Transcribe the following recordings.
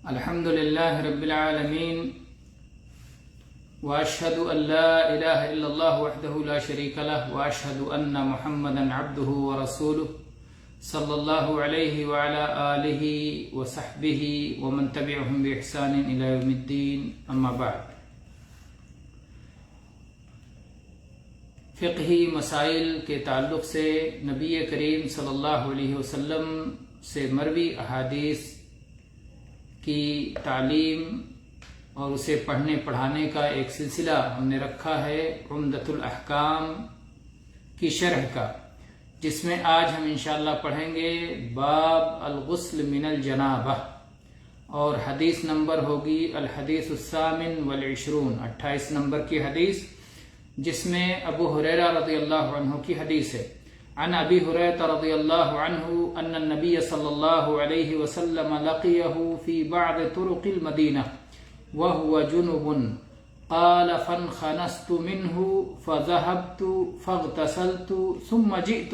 الحمد لله رب العالمين وأشهد أن لا إله إلا الله وحده لا شريك له وأشهد أن محمدا عبده ورسوله صلى الله عليه وعلى آله وصحبه ومن تبعهم بإحسان إلى يوم الدين أما بعد فقہی مسائل کے تعلق سے نبی کریم صلی اللہ علیہ وسلم سے مروی احادیث کی تعلیم اور اسے پڑھنے پڑھانے کا ایک سلسلہ ہم نے رکھا ہے عمدۃ الاحکام کی شرح کا، جس میں آج ہم انشاءاللہ پڑھیں گے باب الغسل من الجنابہ، اور حدیث نمبر ہوگی الحدیث الثامن والعشرون، 28 نمبر کی حدیث، جس میں ابو ہریرہ رضی اللہ عنہ کی حدیث ہے۔ عن ابی ہریرہ رضی اللہ عنہ ان النبی صلی اللہ علیہ وسلم لقیہ فی بعض طرق المدینہ وهو جنب قال فانخنست منه فذهبت فاغتسلت ثم جئت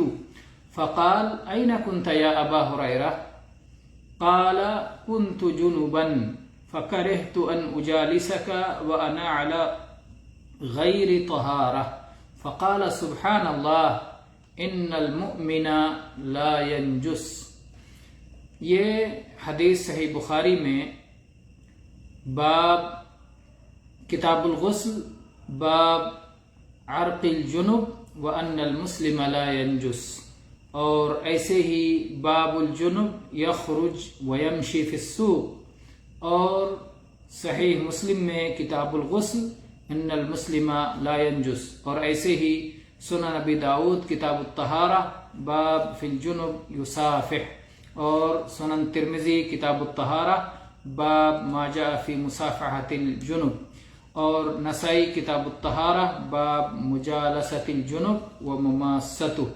فقال أين كنت يا أبا هريرة؟ قال كنت جنبا فكرهت أن أجالسك وأنا على غير طهارة فقال سبحان الله إن المؤمن لا ينجس۔ یہ حدیث صحیح بخاری میں باب کتاب الغسل باب عرق الجنب وان المسلم لا ينجس، اور ایسے ہی باب الجنب یخرج ویمشی فی السوق، اور صحیح مسلم میں کتاب الغسل ان المسلم لا ينجس، اور ایسے ہی سنن ابی داؤد کتاب الطہارہ باب فی الجنب یصافح، اور سنن ترمذی کتاب الطہارہ باب ما جاء فی مصافحۃ الجنب، اور نسائی کتاب الطہارہ باب مجالسۃ الجنب و مماسۃہ،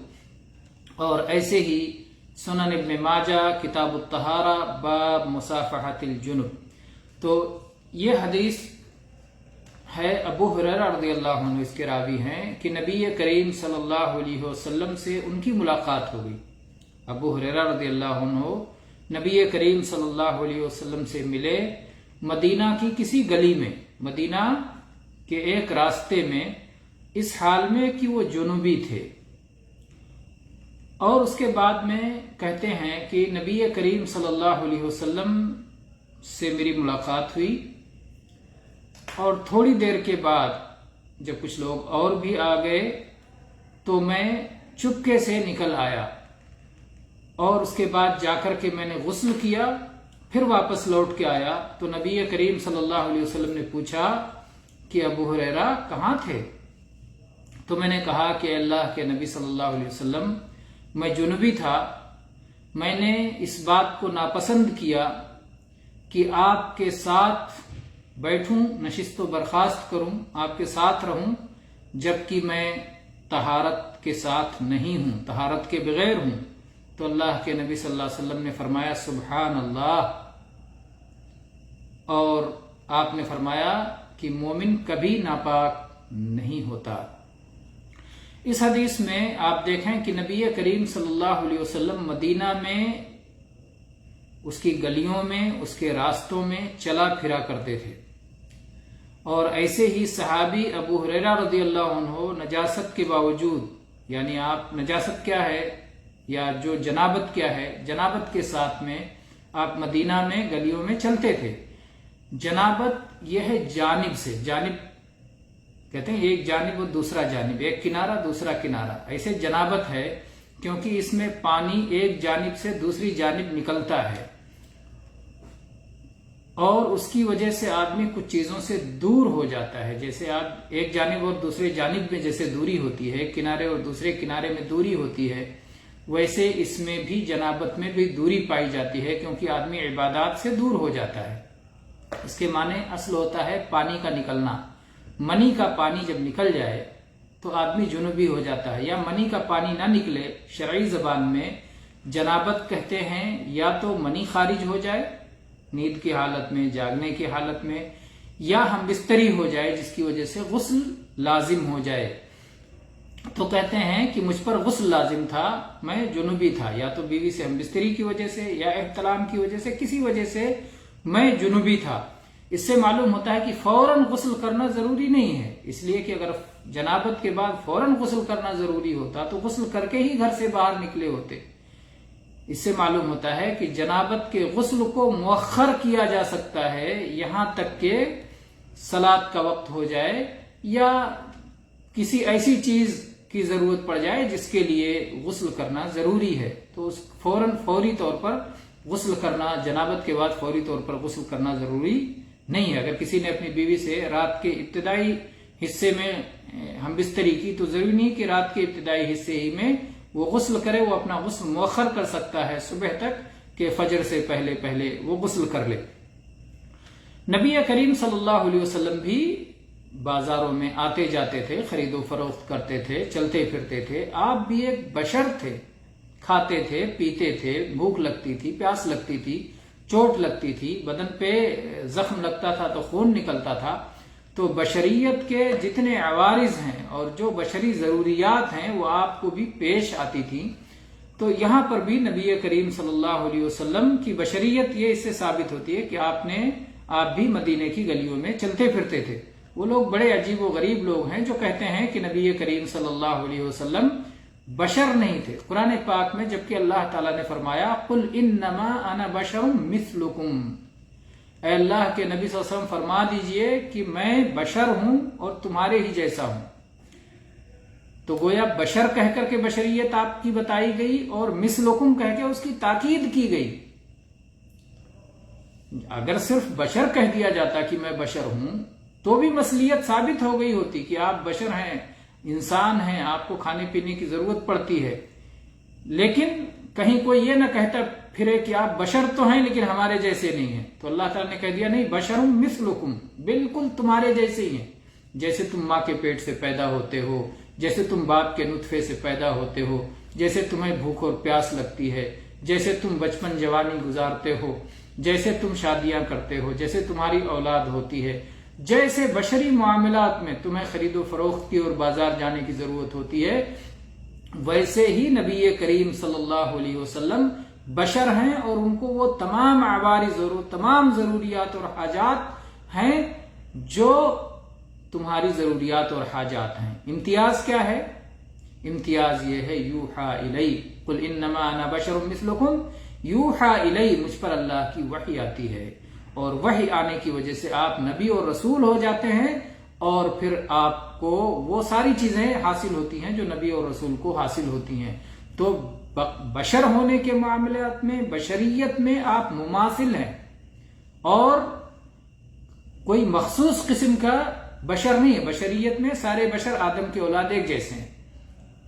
اور ایسے ہی سنن ابن ماجہ کتاب الطہارہ باب مصافحۃ الجنب۔ تو یہ حدیث ہے ابو ہریرہ رضی اللہ عنہ، اس کے راوی ہیں کہ نبی کریم صلی اللہ علیہ وسلم سے ان کی ملاقات ہو گئی۔ ابو ہریرہ رضی اللہ عنہ نبی کریم صلی اللہ علیہ وسلم سے ملے مدینہ کی کسی گلی میں، مدینہ کے ایک راستے میں، اس حال میں کہ وہ جنوبی تھے، اور اس کے بعد میں کہتے ہیں کہ نبی کریم صلی اللہ علیہ وسلم سے میری ملاقات ہوئی، اور تھوڑی دیر کے بعد جب کچھ لوگ اور بھی آ گئے تو میں چپکے سے نکل آیا، اور اس کے بعد جا کر کے میں نے غسل کیا، پھر واپس لوٹ کے آیا تو نبی کریم صلی اللہ علیہ وسلم نے پوچھا کہ ابو ہریرہ کہاں تھے؟ تو میں نے کہا کہ اللہ کے نبی صلی اللہ علیہ وسلم میں جنوبی تھا، میں نے اس بات کو ناپسند کیا کہ آپ کے ساتھ بیٹھوں، نشست و برخاست کروں، آپ کے ساتھ رہوں، جبکہ میں طہارت کے ساتھ نہیں ہوں، طہارت کے بغیر ہوں۔ تو اللہ کے نبی صلی اللہ علیہ وسلم نے فرمایا سبحان اللہ، اور آپ نے فرمایا کہ مومن کبھی ناپاک نہیں ہوتا۔ اس حدیث میں آپ دیکھیں کہ نبی کریم صلی اللہ علیہ وسلم مدینہ میں اس کی گلیوں میں، اس کے راستوں میں چلا پھرا کرتے تھے، اور ایسے ہی صحابی ابو ہریرہ رضی اللہ عنہ نجاست کے باوجود، یعنی آپ نجاست کیا ہے یا جو جنابت کیا ہے، جنابت کے ساتھ میں آپ مدینہ میں گلیوں میں چلتے تھے۔ جنابت یہ ہے جانب سے، جانب کہتے ہیں ایک جانب اور دوسرا جانب، ایک کنارہ دوسرا کنارہ، ایسے جنابت ہے کیونکہ اس میں پانی ایک جانب سے دوسری جانب نکلتا ہے، اور اس کی وجہ سے آدمی کچھ چیزوں سے دور ہو جاتا ہے، جیسے آپ ایک جانب اور دوسرے جانب میں جیسے دوری ہوتی ہے، ایک کنارے اور دوسرے کنارے میں دوری ہوتی ہے، ویسے اس میں بھی جنابت میں بھی دوری پائی جاتی ہے، کیونکہ آدمی عبادات سے دور ہو جاتا ہے۔ اس کے معنی اصل ہوتا ہے پانی کا نکلنا، منی کا پانی جب نکل جائے تو آدمی جنوبی ہو جاتا ہے، یا منی کا پانی نہ نکلے، شرعی زبان میں جنابت کہتے ہیں یا تو منی خارج ہو جائے نیند کی حالت میں، جاگنے کی حالت میں، یا ہم بستری ہو جائے جس کی وجہ سے غسل لازم ہو جائے۔ تو کہتے ہیں کہ مجھ پر غسل لازم تھا، میں جنوبی تھا، یا تو بیوی سے ہم بستری کی وجہ سے، یا احتلام کی وجہ سے، کسی وجہ سے میں جنوبی تھا۔ اس سے معلوم ہوتا ہے کہ فوراً غسل کرنا ضروری نہیں ہے، اس لیے کہ اگر جنابت کے بعد فوراً غسل کرنا ضروری ہوتا تو غسل کر کے ہی گھر سے باہر نکلے ہوتے۔ اس سے معلوم ہوتا ہے کہ جنابت کے غسل کو مؤخر کیا جا سکتا ہے یہاں تک کہ صلاۃ کا وقت ہو جائے یا کسی ایسی چیز کی ضرورت پڑ جائے جس کے لیے غسل کرنا ضروری ہے، تو اس فوری طور پر غسل کرنا، جنابت کے بعد فوری طور پر غسل کرنا ضروری نہیں ہے۔ اگر کسی نے اپنی بیوی سے رات کے ابتدائی حصے میں ہم بستری کی تو ضروری نہیں کہ رات کے ابتدائی حصے ہی میں وہ غسل کرے، وہ اپنا غسل مؤخر کر سکتا ہے صبح تک کہ فجر سے پہلے پہلے وہ غسل کر لے۔ نبی کریم صلی اللہ علیہ وسلم بھی بازاروں میں آتے جاتے تھے، خرید و فروخت کرتے تھے، چلتے پھرتے تھے۔ آپ بھی ایک بشر تھے، کھاتے تھے، پیتے تھے، بھوک لگتی تھی، پیاس لگتی تھی، چوٹ لگتی تھی، بدن پہ زخم لگتا تھا تو خون نکلتا تھا۔ تو بشریت کے جتنے عوارض ہیں اور جو بشری ضروریات ہیں وہ آپ کو بھی پیش آتی تھیں۔ تو یہاں پر بھی نبی کریم صلی اللہ علیہ وسلم کی بشریت یہ اس سے ثابت ہوتی ہے کہ آپ بھی مدینے کی گلیوں میں چلتے پھرتے تھے۔ وہ لوگ بڑے عجیب و غریب لوگ ہیں جو کہتے ہیں کہ نبی کریم صلی اللہ علیہ وسلم بشر نہیں تھے۔ قرآن پاک میں جبکہ اللہ تعالیٰ نے فرمایا قل انما انا بشر مثلکم، اے اللہ کے نبی صلی اللہ علیہ وسلم فرما دیجئے کہ میں بشر ہوں اور تمہارے ہی جیسا ہوں۔ تو گویا بشر کہہ کر کے بشریت آپ کی بتائی گئی اور مثلکم کہہ کے اس کی تاکید کی گئی۔ اگر صرف بشر کہہ دیا جاتا کہ میں بشر ہوں تو بھی مثلیت ثابت ہو گئی ہوتی کہ آپ بشر ہیں، انسان ہیں، آپ کو کھانے پینے کی ضرورت پڑتی ہے۔ لیکن کہیں کوئی یہ نہ کہتا پھرے کہ آپ بشر تو ہیں لیکن ہمارے جیسے نہیں ہیں، تو اللہ تعالیٰ نے کہہ دیا نہیں، بشر مثلکم، بالکل تمہارے جیسے ہی ہیں۔ جیسے تم ماں کے پیٹ سے پیدا ہوتے ہو، جیسے تم باپ کے نطفے سے پیدا ہوتے ہو، جیسے تمہیں بھوک اور پیاس لگتی ہے، جیسے تم بچپن جوانی گزارتے ہو، جیسے تم شادیاں کرتے ہو، جیسے تمہاری اولاد ہوتی ہے، جیسے بشری معاملات میں تمہیں خرید و فروخت کی اور بازار جانے کی ضرورت ہوتی ہے، ویسے ہی نبی کریم صلی اللہ علیہ وسلم بشر ہیں اور ان کو وہ تمام عوارض اور تمام ضروریات اور حاجات ہیں جو تمہاری ضروریات اور حاجات ہیں۔ امتیاز کیا ہے؟ امتیاز یہ ہے یوحا الی، قل انما انا بشر مثلکم یوحا الی، مجھ پر اللہ کی وحی آتی ہے، اور وحی آنے کی وجہ سے آپ نبی اور رسول ہو جاتے ہیں، اور پھر آپ کو وہ ساری چیزیں حاصل ہوتی ہیں جو نبی اور رسول کو حاصل ہوتی ہیں۔ تو بشر ہونے کے معاملات میں، بشریت میں آپ مماثل ہیں، اور کوئی مخصوص قسم کا بشر نہیں ہے۔ بشریت میں سارے بشر آدم کے اولاد ایک جیسے ہیں،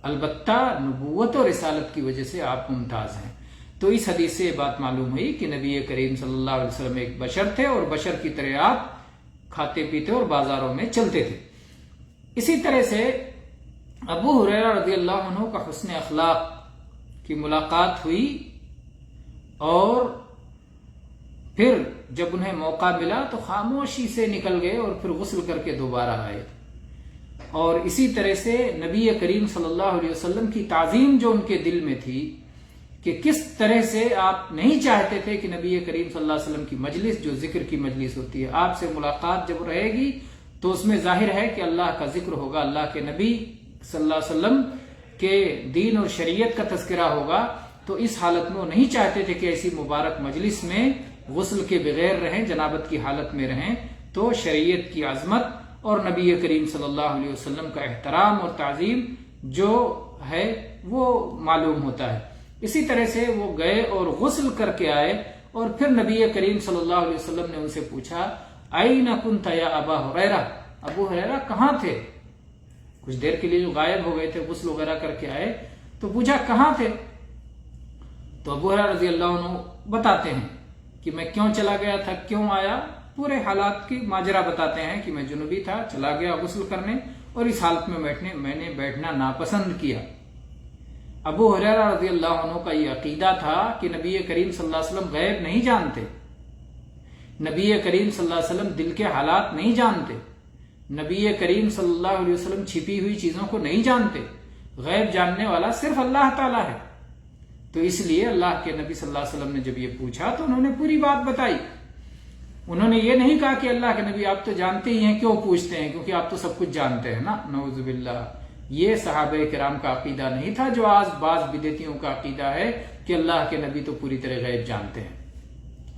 البتہ نبوت اور رسالت کی وجہ سے آپ ممتاز ہیں۔ تو اس حدیث سے یہ بات معلوم ہوئی کہ نبی کریم صلی اللہ علیہ وسلم ایک بشر تھے اور بشر کی طرح آپ کھاتے پیتے اور بازاروں میں چلتے تھے۔ اسی طرح سے ابو ہریرہ رضی اللہ عنہ کا حسن اخلاق کی ملاقات ہوئی، اور پھر جب انہیں موقع ملا تو خاموشی سے نکل گئے اور پھر غسل کر کے دوبارہ آئے۔ اور اسی طرح سے نبی کریم صلی اللہ علیہ وسلم کی تعظیم جو ان کے دل میں تھی کہ کس طرح سے آپ نہیں چاہتے تھے کہ نبی کریم صلی اللہ علیہ وسلم کی مجلس جو ذکر کی مجلس ہوتی ہے، آپ سے ملاقات جب رہے گی تو اس میں ظاہر ہے کہ اللہ کا ذکر ہوگا، اللہ کے نبی صلی اللہ علیہ وسلم کے دین اور شریعت کا تذکرہ ہوگا، تو اس حالت میں وہ نہیں چاہتے تھے کہ ایسی مبارک مجلس میں غسل کے بغیر رہیں، جنابت کی حالت میں رہیں۔ تو شریعت کی عظمت اور نبی کریم صلی اللہ علیہ وسلم کا احترام اور تعظیم جو ہے وہ معلوم ہوتا ہے۔ اسی طرح سے وہ گئے اور غسل کر کے آئے، اور پھر نبی کریم صلی اللہ علیہ وسلم نے ان سے پوچھا أَيْنَ كُنْتَ يَا أَبَا هُرَيْرَةَ، ابو ہریرہ کہاں تھے؟ کچھ دیر کے لیے جو غائب ہو گئے تھے، غسل وغیرہ کر کے آئے تو پوچھا کہاں تھے؟ تو ابو ہریرہ رضی اللہ عنہ بتاتے ہیں کہ میں کیوں چلا گیا تھا، کیوں آیا، پورے حالات کی ماجرا بتاتے ہیں کہ میں جنوبی تھا، چلا گیا غسل کرنے، اور اس حالت میں نے بیٹھنا ناپسند کیا۔ ابو ہریرہ رضی اللہ عنہ کا یہ عقیدہ تھا کہ نبی کریم صلی اللہ علیہ وسلم غیب نہیں جانتے، نبی کریم صلی اللہ علیہ وسلم دل کے حالات نہیں جانتے، نبی کریم صلی اللہ علیہ وسلم چھپی ہوئی چیزوں کو نہیں جانتے، غیب جاننے والا صرف اللہ تعالیٰ ہے۔ تو اس لیے اللہ کے نبی صلی اللہ علیہ وسلم نے جب یہ پوچھا تو انہوں نے پوری بات بتائی، انہوں نے یہ نہیں کہا کہ اللہ کے نبی آپ تو جانتے ہی ہیں، کیوں پوچھتے ہیں، کیونکہ آپ تو سب کچھ جانتے ہیں نا، نعوذ باللہ۔ یہ صحابہ کرام کا عقیدہ نہیں تھا جو آج بعض بدعتیوں کا عقیدہ ہے کہ اللہ کے نبی تو پوری طرح غیب جانتے ہیں۔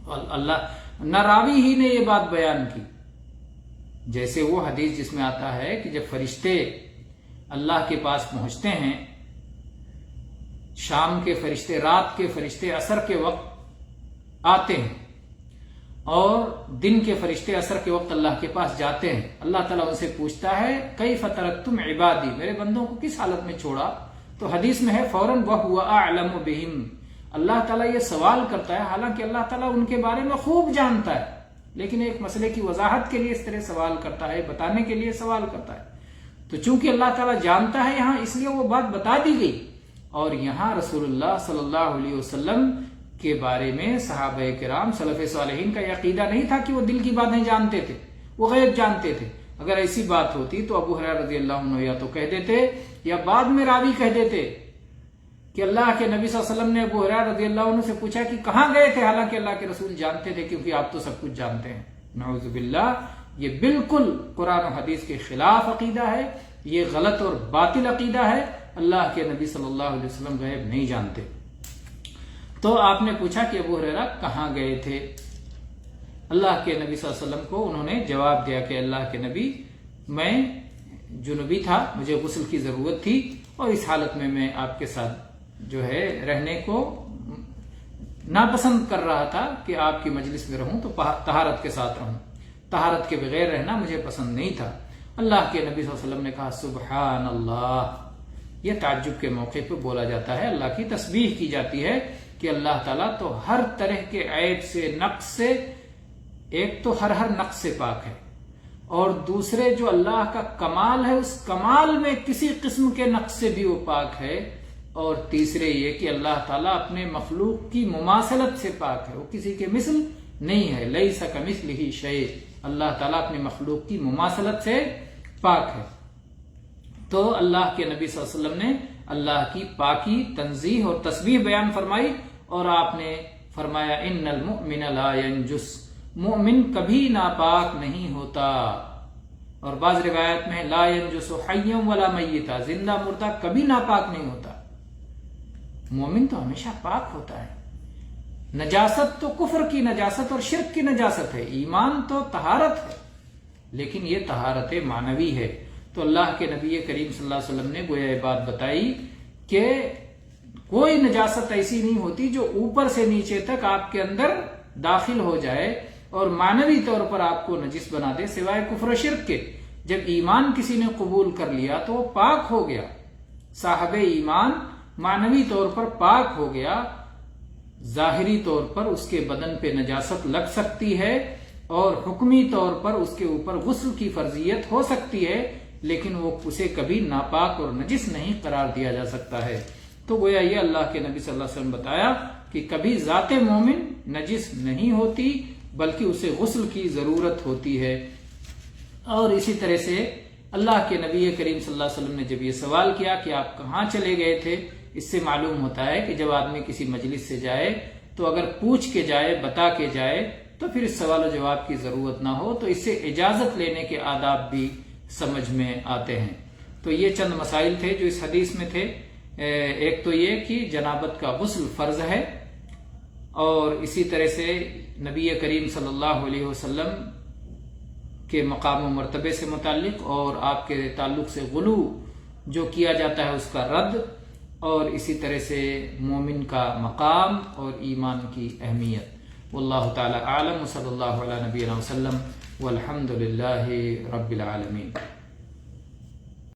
اور اللہ نہ راوی ہی نے یہ بات بیان کی، جیسے وہ حدیث جس میں آتا ہے کہ جب فرشتے اللہ کے پاس پہنچتے ہیں، شام کے فرشتے، رات کے فرشتے عصر کے وقت آتے ہیں اور دن کے فرشتے عصر کے وقت اللہ کے پاس جاتے ہیں، اللہ تعالیٰ ان سے پوچھتا ہے کیف ترکتم عبادی، میرے بندوں کو کس حالت میں چھوڑا؟ تو حدیث میں ہے فوراً وَهُوَ أَعْلَمُ بِهِمْ، اللہ تعالیٰ یہ سوال کرتا ہے، حالانکہ اللہ تعالیٰ ان کے بارے میں خوب جانتا ہے، لیکن ایک مسئلے کی وضاحت کے لیے اس طرح سوال کرتا ہے، بتانے کے لیے سوال کرتا ہے۔ تو چونکہ اللہ تعالیٰ جانتا ہے یہاں، اس لیے وہ بات بتا دی گئی، اور یہاں رسول اللہ صلی اللہ علیہ وسلم کے بارے میں صحابہ کرام سلف صالحین کا یہ عقیدہ نہیں تھا کہ وہ دل کی باتیں جانتے تھے، وہ غیب جانتے تھے۔ اگر ایسی بات ہوتی تو ابو ہریرہ رضی اللہ عنہ یا تو کہہ دیتے یا بعد میں راوی کہہ دیتے کہ اللہ کے نبی صلی اللہ علیہ وسلم نے ابو ہریرہ رضی اللہ عنہ سے پوچھا کہ کہاں گئے تھے، حالانکہ اللہ کے رسول جانتے تھے کیونکہ آپ تو سب کچھ جانتے ہیں۔ نعوذ باللہ، یہ بالکل قرآن و حدیث کے خلاف عقیدہ ہے، یہ غلط اور باطل عقیدہ ہے۔ اللہ کے نبی صلی اللہ علیہ وسلم غیب نہیں جانتے۔ تو آپ نے پوچھا کہ ابو ہریرہ کہاں گئے تھے؟ اللہ کے نبی صلی اللہ علیہ وسلم کو انہوں نے جواب دیا کہ اللہ کے نبی، میں جنوبی تھا، مجھے غسل کی ضرورت تھی، اور اس حالت میں آپ کے ساتھ جو ہے رہنے کو ناپسند کر رہا تھا کہ آپ کی مجلس میں رہوں تو طہارت کے ساتھ رہوں، طہارت کے بغیر رہنا مجھے پسند نہیں تھا۔ اللہ کے نبی صلی اللہ علیہ وسلم نے کہا سبحان اللہ، یہ تعجب کے موقع پہ بولا جاتا ہے، اللہ کی تسبیح کی جاتی ہے کہ اللہ تعالیٰ تو ہر طرح کے عیب سے، نقص سے، ایک تو ہر نقص سے پاک ہے، اور دوسرے جو اللہ کا کمال ہے اس کمال میں کسی قسم کے نقص سے بھی وہ پاک ہے، اور تیسرے یہ کہ اللہ تعالیٰ اپنے مخلوق کی مماثلت سے پاک ہے، وہ کسی کے مثل نہیں ہے، لیس کمثلہ شیء، اللہ تعالیٰ اپنے مخلوق کی مماثلت سے پاک ہے۔ تو اللہ کے نبی صلی اللہ علیہ وسلم نے اللہ کی پاکی، تنزیہ اور تسبیح بیان فرمائی، اور آپ نے فرمایا ان المؤمن لا ینجس، مومن کبھی ناپاک نہیں ہوتا، اور بعض روایت میں لا ینجس حیا ولا میتا، زندہ مردہ کبھی ناپاک نہیں ہوتا، مومن تو ہمیشہ پاک ہوتا ہے۔ نجاست تو کفر کی نجاست اور شرک کی نجاست ہے، ایمان تو طہارت ہے، لیکن یہ طہارت معنوی ہے۔ تو اللہ کے نبی کریم صلی اللہ علیہ وسلم نے گویا یہ بات بتائی کہ کوئی نجاست ایسی نہیں ہوتی جو اوپر سے نیچے تک آپ کے اندر داخل ہو جائے اور معنوی طور پر آپ کو نجس بنا دے، سوائے کفر و شرک کے۔ جب ایمان کسی نے قبول کر لیا تو وہ پاک ہو گیا، صاحب ایمان معنوی طور پر پاک ہو گیا، ظاہری طور پر اس کے بدن پہ نجاست لگ سکتی ہے اور حکمی طور پر اس کے اوپر غسل کی فرضیت ہو سکتی ہے، لیکن وہ اسے کبھی ناپاک اور نجس نہیں قرار دیا جا سکتا ہے۔ تو گویا یہ اللہ کے نبی صلی اللہ علیہ وسلم بتایا کہ کبھی ذات مومن نجس نہیں ہوتی، بلکہ اسے غسل کی ضرورت ہوتی ہے۔ اور اسی طرح سے اللہ کے نبی کریم صلی اللہ علیہ وسلم نے جب یہ سوال کیا کہ آپ کہاں چلے گئے تھے، اس سے معلوم ہوتا ہے کہ جب آدمی کسی مجلس سے جائے تو اگر پوچھ کے جائے، بتا کے جائے، تو پھر اس سوال و جواب کی ضرورت نہ ہو، تو اس سے اجازت لینے کے آداب بھی سمجھ میں آتے ہیں۔ تو یہ چند مسائل تھے جو اس حدیث میں تھے۔ ایک تو یہ کہ جنابت کا غسل فرض ہے، اور اسی طرح سے نبی کریم صلی اللہ علیہ وسلم کے مقام و مرتبے سے متعلق اور آپ کے تعلق سے غلو جو کیا جاتا ہے اس کا رد، اور اسی طرح سے مومن کا مقام اور ایمان کی اہمیت۔ واللہ تعالی اعلم، صلی اللہ علیہ نبینا وسلم، والحمد للہ رب العالمین۔